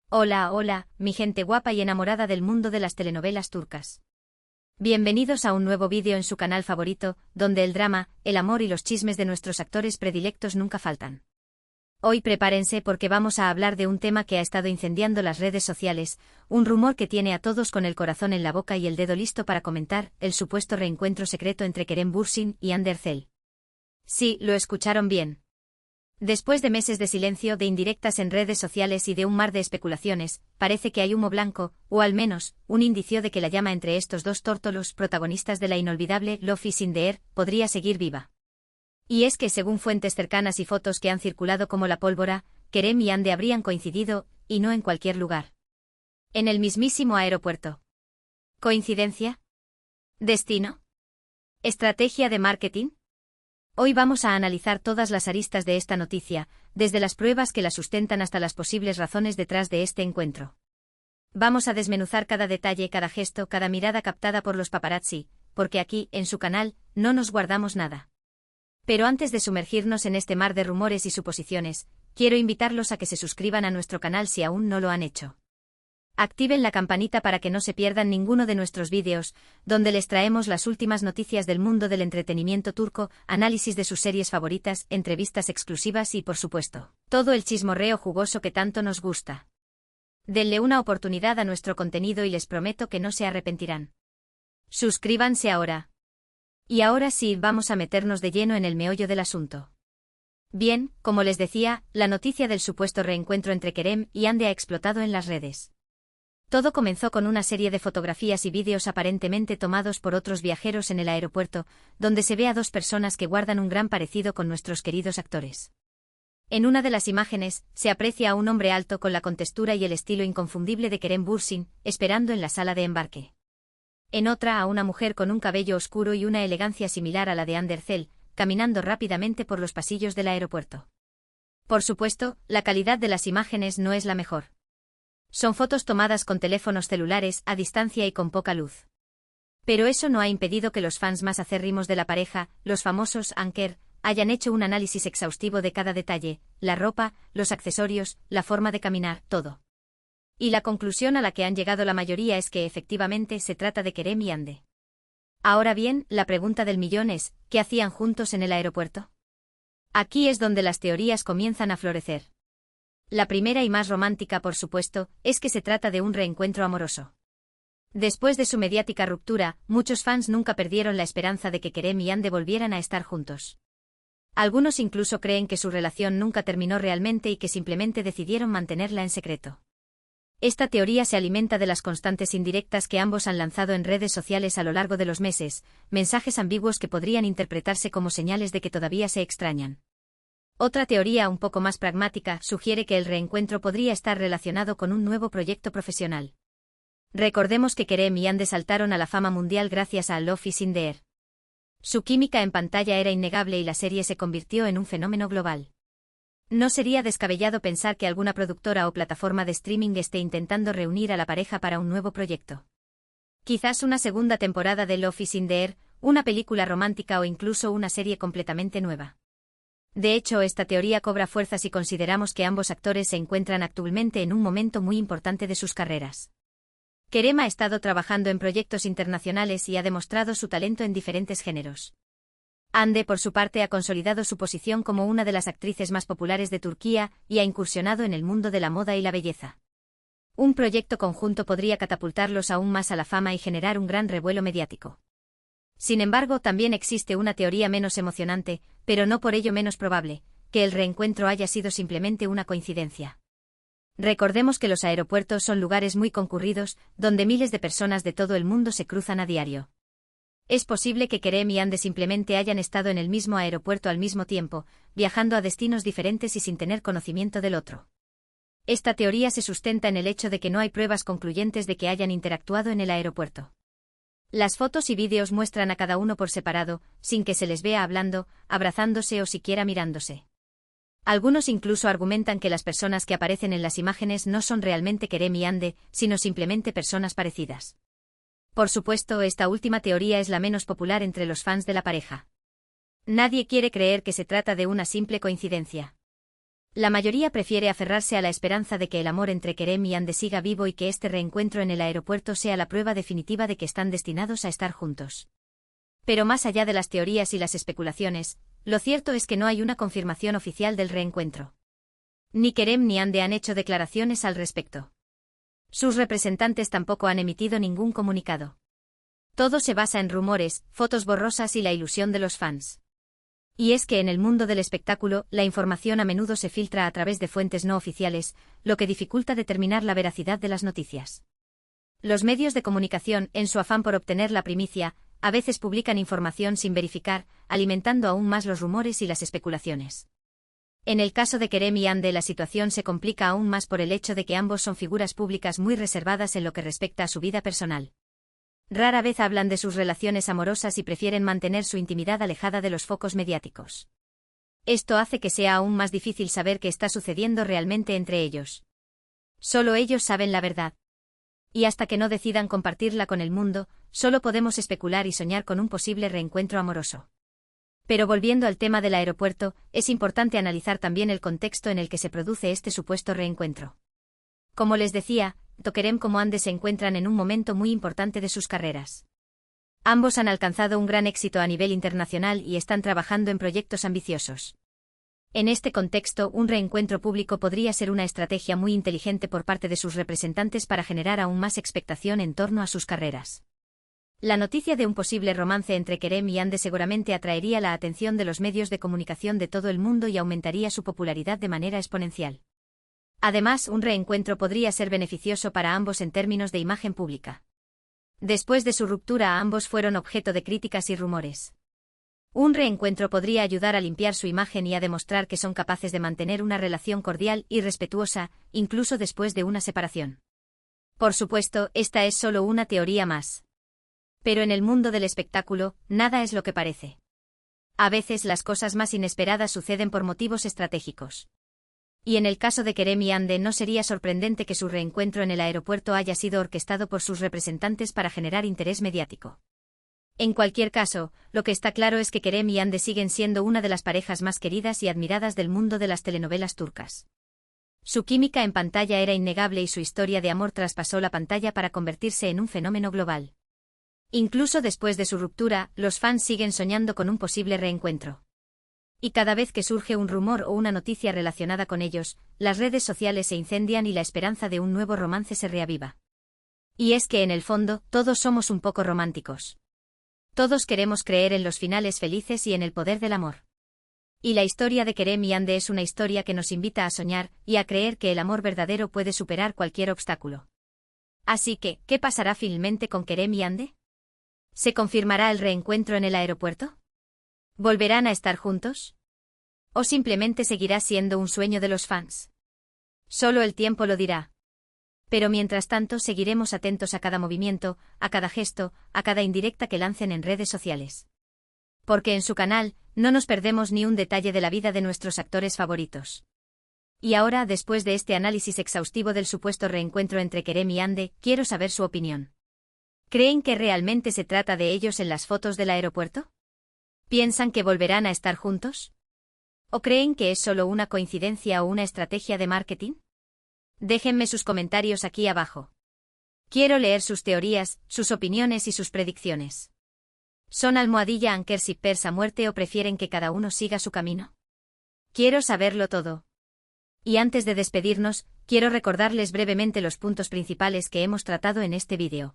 Hola, hola, mi gente guapa y enamorada del mundo de las telenovelas turcas. Bienvenidos a un nuevo vídeo en su canal favorito, donde el drama, el amor y los chismes de nuestros actores predilectos nunca faltan. Hoy prepárense porque vamos a hablar de un tema que ha estado incendiando las redes sociales, un rumor que tiene a todos con el corazón en la boca y el dedo listo para comentar, el supuesto reencuentro secreto entre Kerem Bürsin y Hande Erçel. Sí, lo escucharon bien. Después de meses de silencio, de indirectas en redes sociales y de un mar de especulaciones, parece que hay humo blanco, o al menos, un indicio de que la llama entre estos dos tórtolos protagonistas de la inolvidable Love is in the Air podría seguir viva. Y es que según fuentes cercanas y fotos que han circulado como la pólvora, Kerem y Hande habrían coincidido, y no en cualquier lugar. En el mismísimo aeropuerto. ¿Coincidencia? ¿Destino? ¿Estrategia de marketing? Hoy vamos a analizar todas las aristas de esta noticia, desde las pruebas que la sustentan hasta las posibles razones detrás de este encuentro. Vamos a desmenuzar cada detalle, cada gesto, cada mirada captada por los paparazzi, porque aquí, en su canal, no nos guardamos nada. Pero antes de sumergirnos en este mar de rumores y suposiciones, quiero invitarlos a que se suscriban a nuestro canal si aún no lo han hecho. Activen la campanita para que no se pierdan ninguno de nuestros vídeos, donde les traemos las últimas noticias del mundo del entretenimiento turco, análisis de sus series favoritas, entrevistas exclusivas y, por supuesto, todo el chismorreo jugoso que tanto nos gusta. Denle una oportunidad a nuestro contenido y les prometo que no se arrepentirán. Suscríbanse ahora. Y ahora sí, vamos a meternos de lleno en el meollo del asunto. Bien, como les decía, la noticia del supuesto reencuentro entre Kerem y Hande ha explotado en las redes. Todo comenzó con una serie de fotografías y vídeos aparentemente tomados por otros viajeros en el aeropuerto, donde se ve a dos personas que guardan un gran parecido con nuestros queridos actores. En una de las imágenes, se aprecia a un hombre alto con la contextura y el estilo inconfundible de Kerem Bürsin, esperando en la sala de embarque. En otra a una mujer con un cabello oscuro y una elegancia similar a la de Hande Erçel, caminando rápidamente por los pasillos del aeropuerto. Por supuesto, la calidad de las imágenes no es la mejor. Son fotos tomadas con teléfonos celulares, a distancia y con poca luz. Pero eso no ha impedido que los fans más acérrimos de la pareja, los famosos anker, hayan hecho un análisis exhaustivo de cada detalle, la ropa, los accesorios, la forma de caminar, todo. Y la conclusión a la que han llegado la mayoría es que efectivamente se trata de Kerem y Hande. Ahora bien, la pregunta del millón es, ¿qué hacían juntos en el aeropuerto? Aquí es donde las teorías comienzan a florecer. La primera y más romántica, por supuesto, es que se trata de un reencuentro amoroso. Después de su mediática ruptura, muchos fans nunca perdieron la esperanza de que Kerem y Hande volvieran a estar juntos. Algunos incluso creen que su relación nunca terminó realmente y que simplemente decidieron mantenerla en secreto. Esta teoría se alimenta de las constantes indirectas que ambos han lanzado en redes sociales a lo largo de los meses, mensajes ambiguos que podrían interpretarse como señales de que todavía se extrañan. Otra teoría un poco más pragmática sugiere que el reencuentro podría estar relacionado con un nuevo proyecto profesional. Recordemos que Kerem y Hande saltaron a la fama mundial gracias a Love is in the Air. Su química en pantalla era innegable y la serie se convirtió en un fenómeno global. No sería descabellado pensar que alguna productora o plataforma de streaming esté intentando reunir a la pareja para un nuevo proyecto. Quizás una segunda temporada de Love is in the Air, una película romántica o incluso una serie completamente nueva. De hecho, esta teoría cobra fuerza si consideramos que ambos actores se encuentran actualmente en un momento muy importante de sus carreras. Kerem ha estado trabajando en proyectos internacionales y ha demostrado su talento en diferentes géneros. Hande, por su parte, ha consolidado su posición como una de las actrices más populares de Turquía y ha incursionado en el mundo de la moda y la belleza. Un proyecto conjunto podría catapultarlos aún más a la fama y generar un gran revuelo mediático. Sin embargo, también existe una teoría menos emocionante, pero no por ello menos probable, que el reencuentro haya sido simplemente una coincidencia. Recordemos que los aeropuertos son lugares muy concurridos, donde miles de personas de todo el mundo se cruzan a diario. Es posible que Kerem y Hande simplemente hayan estado en el mismo aeropuerto al mismo tiempo, viajando a destinos diferentes y sin tener conocimiento del otro. Esta teoría se sustenta en el hecho de que no hay pruebas concluyentes de que hayan interactuado en el aeropuerto. Las fotos y vídeos muestran a cada uno por separado, sin que se les vea hablando, abrazándose o siquiera mirándose. Algunos incluso argumentan que las personas que aparecen en las imágenes no son realmente Kerem y Hande, sino simplemente personas parecidas. Por supuesto, esta última teoría es la menos popular entre los fans de la pareja. Nadie quiere creer que se trata de una simple coincidencia. La mayoría prefiere aferrarse a la esperanza de que el amor entre Kerem y Hande siga vivo y que este reencuentro en el aeropuerto sea la prueba definitiva de que están destinados a estar juntos. Pero más allá de las teorías y las especulaciones, lo cierto es que no hay una confirmación oficial del reencuentro. Ni Kerem ni Hande han hecho declaraciones al respecto. Sus representantes tampoco han emitido ningún comunicado. Todo se basa en rumores, fotos borrosas y la ilusión de los fans. Y es que en el mundo del espectáculo, la información a menudo se filtra a través de fuentes no oficiales, lo que dificulta determinar la veracidad de las noticias. Los medios de comunicación, en su afán por obtener la primicia, a veces publican información sin verificar, alimentando aún más los rumores y las especulaciones. En el caso de Kerem y Hande, la situación se complica aún más por el hecho de que ambos son figuras públicas muy reservadas en lo que respecta a su vida personal. Rara vez hablan de sus relaciones amorosas y prefieren mantener su intimidad alejada de los focos mediáticos. Esto hace que sea aún más difícil saber qué está sucediendo realmente entre ellos. Solo ellos saben la verdad. Y hasta que no decidan compartirla con el mundo, solo podemos especular y soñar con un posible reencuentro amoroso. Pero volviendo al tema del aeropuerto, es importante analizar también el contexto en el que se produce este supuesto reencuentro. Como les decía, tanto Kerem como Hande se encuentran en un momento muy importante de sus carreras. Ambos han alcanzado un gran éxito a nivel internacional y están trabajando en proyectos ambiciosos. En este contexto, un reencuentro público podría ser una estrategia muy inteligente por parte de sus representantes para generar aún más expectación en torno a sus carreras. La noticia de un posible romance entre Kerem y Hande seguramente atraería la atención de los medios de comunicación de todo el mundo y aumentaría su popularidad de manera exponencial. Además, un reencuentro podría ser beneficioso para ambos en términos de imagen pública. Después de su ruptura, ambos fueron objeto de críticas y rumores. Un reencuentro podría ayudar a limpiar su imagen y a demostrar que son capaces de mantener una relación cordial y respetuosa, incluso después de una separación. Por supuesto, esta es solo una teoría más. Pero en el mundo del espectáculo, nada es lo que parece. A veces las cosas más inesperadas suceden por motivos estratégicos. Y en el caso de Kerem y Hande, no sería sorprendente que su reencuentro en el aeropuerto haya sido orquestado por sus representantes para generar interés mediático. En cualquier caso, lo que está claro es que Kerem y Hande siguen siendo una de las parejas más queridas y admiradas del mundo de las telenovelas turcas. Su química en pantalla era innegable y su historia de amor traspasó la pantalla para convertirse en un fenómeno global. Incluso después de su ruptura, los fans siguen soñando con un posible reencuentro. Y cada vez que surge un rumor o una noticia relacionada con ellos, las redes sociales se incendian y la esperanza de un nuevo romance se reaviva. Y es que en el fondo, todos somos un poco románticos. Todos queremos creer en los finales felices y en el poder del amor. Y la historia de Kerem y Hande es una historia que nos invita a soñar y a creer que el amor verdadero puede superar cualquier obstáculo. Así que, ¿qué pasará finalmente con Kerem y Hande? ¿Se confirmará el reencuentro en el aeropuerto? ¿Volverán a estar juntos? ¿O simplemente seguirá siendo un sueño de los fans? Solo el tiempo lo dirá. Pero mientras tanto seguiremos atentos a cada movimiento, a cada gesto, a cada indirecta que lancen en redes sociales. Porque en su canal, no nos perdemos ni un detalle de la vida de nuestros actores favoritos. Y ahora, después de este análisis exhaustivo del supuesto reencuentro entre Kerem y Hande, quiero saber su opinión. ¿Creen que realmente se trata de ellos en las fotos del aeropuerto? ¿Piensan que volverán a estar juntos? ¿O creen que es solo una coincidencia o una estrategia de marketing? Déjenme sus comentarios aquí abajo. Quiero leer sus teorías, sus opiniones y sus predicciones. ¿Son *Anker Pers a muerte o prefieren que cada uno siga su camino? Quiero saberlo todo. Y antes de despedirnos, quiero recordarles brevemente los puntos principales que hemos tratado en este vídeo.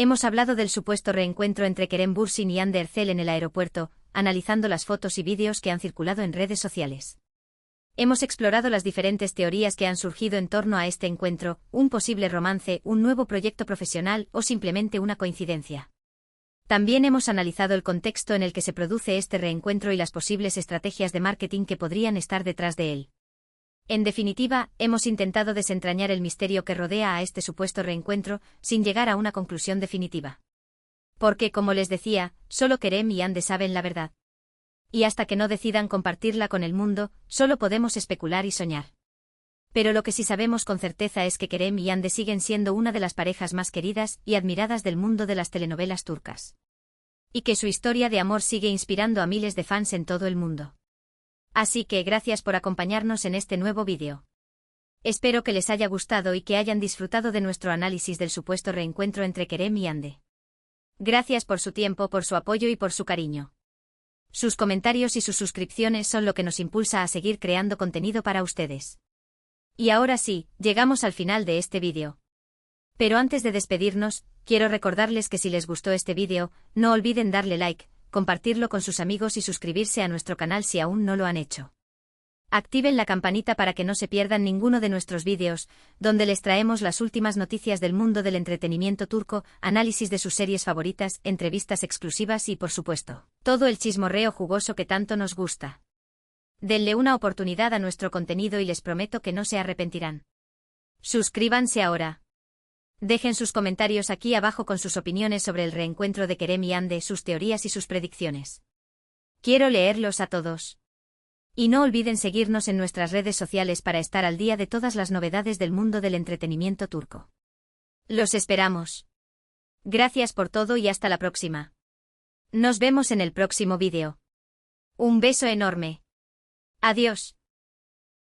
Hemos hablado del supuesto reencuentro entre Kerem Bürsin y Hande Erçel en el aeropuerto, analizando las fotos y vídeos que han circulado en redes sociales. Hemos explorado las diferentes teorías que han surgido en torno a este encuentro, un posible romance, un nuevo proyecto profesional o simplemente una coincidencia. También hemos analizado el contexto en el que se produce este reencuentro y las posibles estrategias de marketing que podrían estar detrás de él. En definitiva, hemos intentado desentrañar el misterio que rodea a este supuesto reencuentro, sin llegar a una conclusión definitiva. Porque, como les decía, solo Kerem y Hande saben la verdad. Y hasta que no decidan compartirla con el mundo, solo podemos especular y soñar. Pero lo que sí sabemos con certeza es que Kerem y Hande siguen siendo una de las parejas más queridas y admiradas del mundo de las telenovelas turcas. Y que su historia de amor sigue inspirando a miles de fans en todo el mundo. Así que gracias por acompañarnos en este nuevo vídeo. Espero que les haya gustado y que hayan disfrutado de nuestro análisis del supuesto reencuentro entre Kerem y Hande. Gracias por su tiempo, por su apoyo y por su cariño. Sus comentarios y sus suscripciones son lo que nos impulsa a seguir creando contenido para ustedes. Y ahora sí, llegamos al final de este vídeo. Pero antes de despedirnos, quiero recordarles que si les gustó este vídeo, no olviden darle like, compartirlo con sus amigos y suscribirse a nuestro canal si aún no lo han hecho. Activen la campanita para que no se pierdan ninguno de nuestros vídeos, donde les traemos las últimas noticias del mundo del entretenimiento turco, análisis de sus series favoritas, entrevistas exclusivas y, por supuesto, todo el chismorreo jugoso que tanto nos gusta. Denle una oportunidad a nuestro contenido y les prometo que no se arrepentirán. Suscríbanse ahora. Dejen sus comentarios aquí abajo con sus opiniones sobre el reencuentro de Kerem y Hande, sus teorías y sus predicciones. Quiero leerlos a todos. Y no olviden seguirnos en nuestras redes sociales para estar al día de todas las novedades del mundo del entretenimiento turco. Los esperamos. Gracias por todo y hasta la próxima. Nos vemos en el próximo vídeo. Un beso enorme. Adiós.